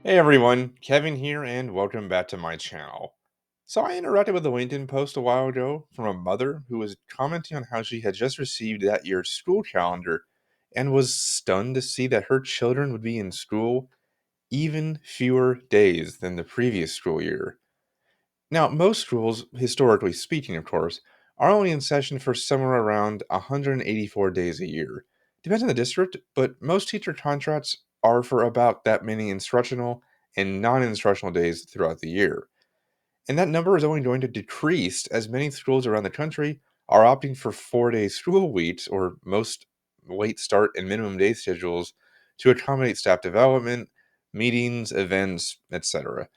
Hey everyone, Kevin here, and welcome back to my channel. So, I interacted with a LinkedIn post a while ago from a mother who was commenting on how she had just received that year's school calendar and was stunned to see that her children would be in school even fewer days than the previous school year. Now, most schools, historically speaking, of course, are only in session for somewhere around 184 days a year. Depends on the district, but most teacher contracts are for about that many instructional and non instructional days throughout the year. And that number is only going to decrease as many schools around the country are opting for 4 day school weeks or most late start and minimum day schedules to accommodate staff development, meetings, events, etc.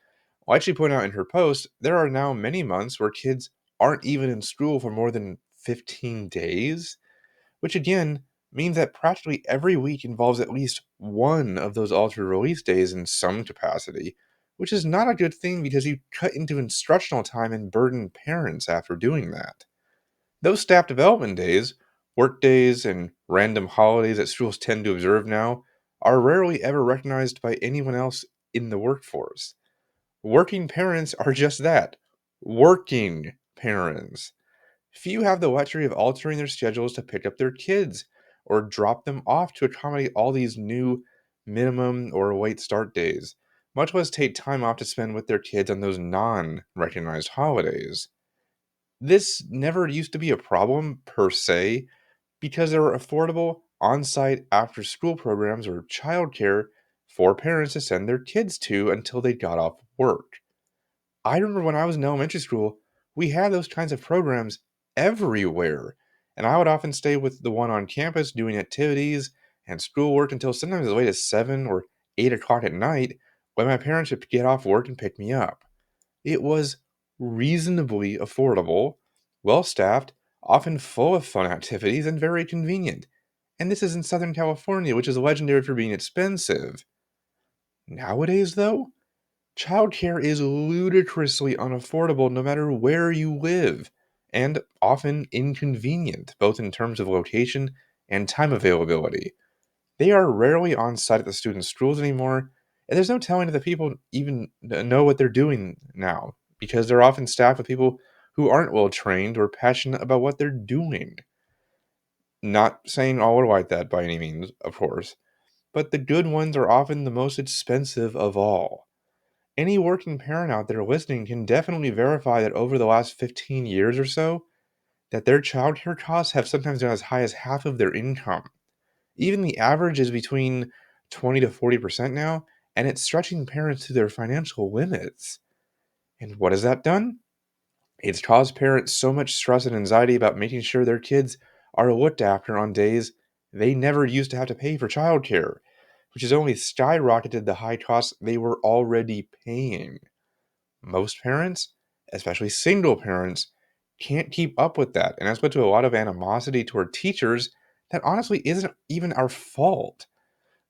Like she pointed out in her post, there are now many months where kids aren't even in school for more than 15 days, which again means that practically every week involves at least one of those altered release days in some capacity, which is not a good thing because you cut into instructional time and burden parents after doing that. Those staff development days, work days, and random holidays that schools tend to observe now are rarely ever recognized by anyone else in the workforce. Working parents are just that, working parents. Few have the luxury of altering their schedules to pick up their kids or drop them off to accommodate all these new minimum or late start days, much less take time off to spend with their kids on those non recognized holidays. This never used to be a problem per se because there were affordable on site after school programs or childcare for parents to send their kids to until they got off work. I remember when I was in elementary school, we had those kinds of programs everywhere. And I would often stay with the one on campus doing activities and schoolwork until sometimes as late as 7 or 8 o'clock at night when my parents would get off work and pick me up. It was reasonably affordable, well staffed, often full of fun activities, and very convenient. And this is in Southern California, which is legendary for being expensive. Nowadays, though, childcare is ludicrously unaffordable no matter where you live, and often inconvenient, both in terms of location and time availability. They are rarely on site at the students' schools anymore, and there's no telling if the people even know what they're doing now, because they're often staffed with people who aren't well trained or passionate about what they're doing. Not saying all are like that by any means, of course, but the good ones are often the most expensive of all. Any working parent out there listening can definitely verify that over the last 15 years or so, that their childcare costs have sometimes gone as high as half of their income. Even the average is between 20 to 40% now, and it's stretching parents to their financial limits. And what has that done? It's caused parents so much stress and anxiety about making sure their kids are looked after on days they never used to have to pay for childcare, which has only skyrocketed the high costs they were already paying. Most parents, especially single parents, can't keep up with that. And that's led to a lot of animosity toward teachers that honestly isn't even our fault.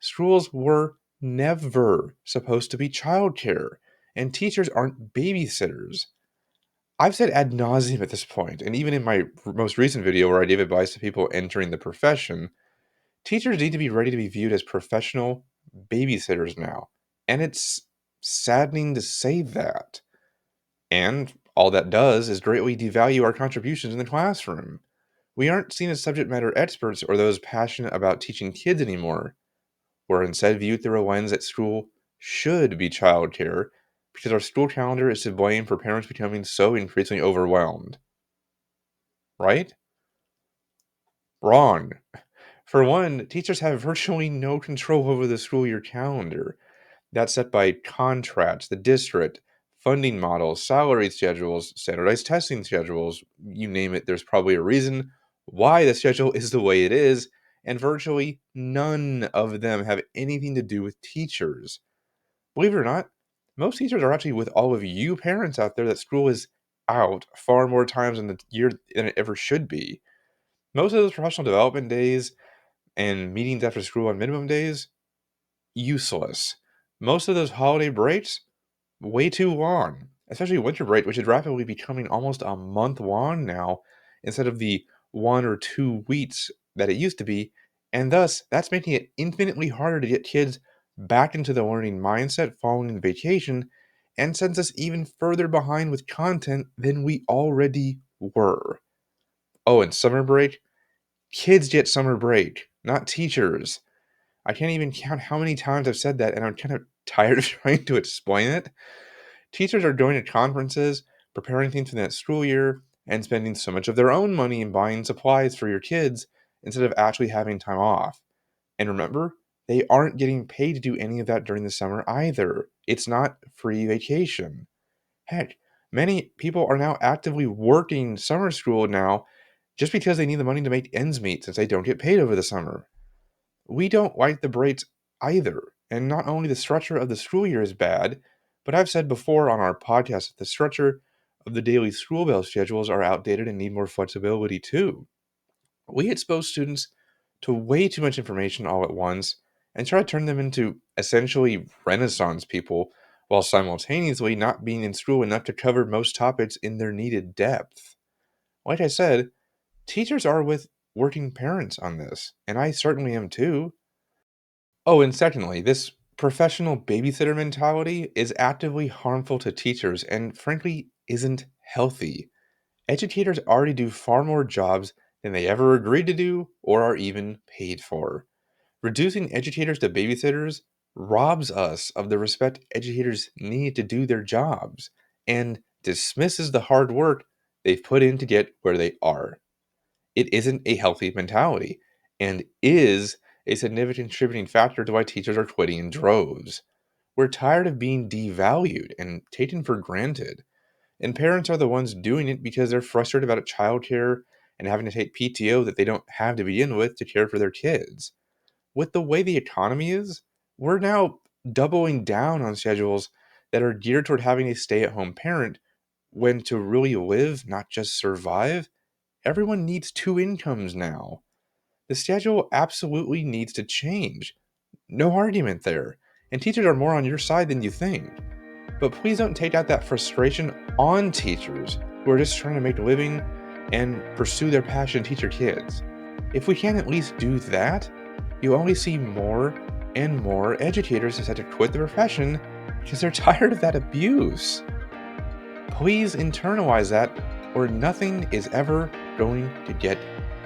Schools were never supposed to be childcare, and teachers aren't babysitters. I've said ad nauseum at this point, and even in my most recent video where I gave advice to people entering the profession, teachers need to be ready to be viewed as professional babysitters now. And it's saddening to say that. And all that does is greatly devalue our contributions in the classroom. We aren't seen as subject matter experts or those passionate about teaching kids anymore. We're instead viewed through a lens that school should be childcare because our school calendar is to blame for parents becoming so increasingly overwhelmed. Right? Wrong. For one, teachers have virtually no control over the school year calendar. That's set by contracts, the district, funding models, salary schedules, standardized testing schedules. You name it, there's probably a reason why the schedule is the way it is, and virtually none of them have anything to do with teachers. Believe it or not, most teachers are actually with all of you parents out there that school is out far more times in the year than it ever should be. Most of those professional development days and meetings after school on minimum days, useless. Most of those holiday breaks, way too long, especially winter break, which is rapidly becoming almost a month long now instead of the 1 or 2 weeks that it used to be. And thus, that's making it infinitely harder to get kids back into the learning mindset following the vacation and sends us even further behind with content than we already were. Oh, and summer break? Kids get summer break, not teachers. I can't even count how many times I've said that, and I'm kind of tired of trying to explain it. Teachers are going to conferences, preparing things for the next school year, and spending so much of their own money in buying supplies for your kids instead of actually having time off. And remember, they aren't getting paid to do any of that during the summer either. It's not free vacation. Heck, many people are now actively working summer school now just because they need the money to make ends meet since they don't get paid over the summer. We don't like the breaks either. And not only the structure of the school year is bad, but I've said before on our podcast that the structure of the daily school bell schedules are outdated and need more flexibility too. We expose students to way too much information all at once and try to turn them into essentially Renaissance people while simultaneously not being in school enough to cover most topics in their needed depth. Like I said, teachers are with working parents on this, and I certainly am too. Oh, and secondly, this professional babysitter mentality is actively harmful to teachers and frankly isn't healthy. Educators already do far more jobs than they ever agreed to do or are even paid for. Reducing educators to babysitters robs us of the respect educators need to do their jobs and dismisses the hard work they've put in to get where they are. It isn't a healthy mentality and is a significant contributing factor to why teachers are quitting in droves. We're tired of being devalued and taken for granted. And parents are the ones doing it because they're frustrated about childcare and having to take PTO that they don't have to begin with to care for their kids. With the way the economy is, we're now doubling down on schedules that are geared toward having a stay at home parent when to really live, not just survive, everyone needs two incomes now. The schedule absolutely needs to change. No argument there. And teachers are more on your side than you think. But please don't take out that frustration on teachers who are just trying to make a living and pursue their passion to teach your kids. If we can't at least do that, you only see more and more educators decide to quit the profession because they're tired of that abuse. Please internalize that, or nothing is ever going to get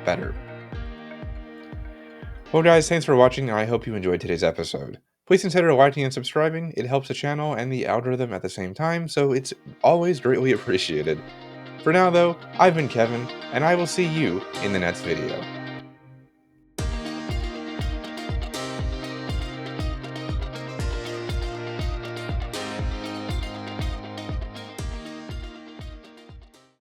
better. Well, guys, thanks for watching, and I hope you enjoyed today's episode. Please consider liking and subscribing. It helps the channel and the algorithm at the same time, so it's always greatly appreciated. For now, though, I've been Kevin, and I will see you in the next video.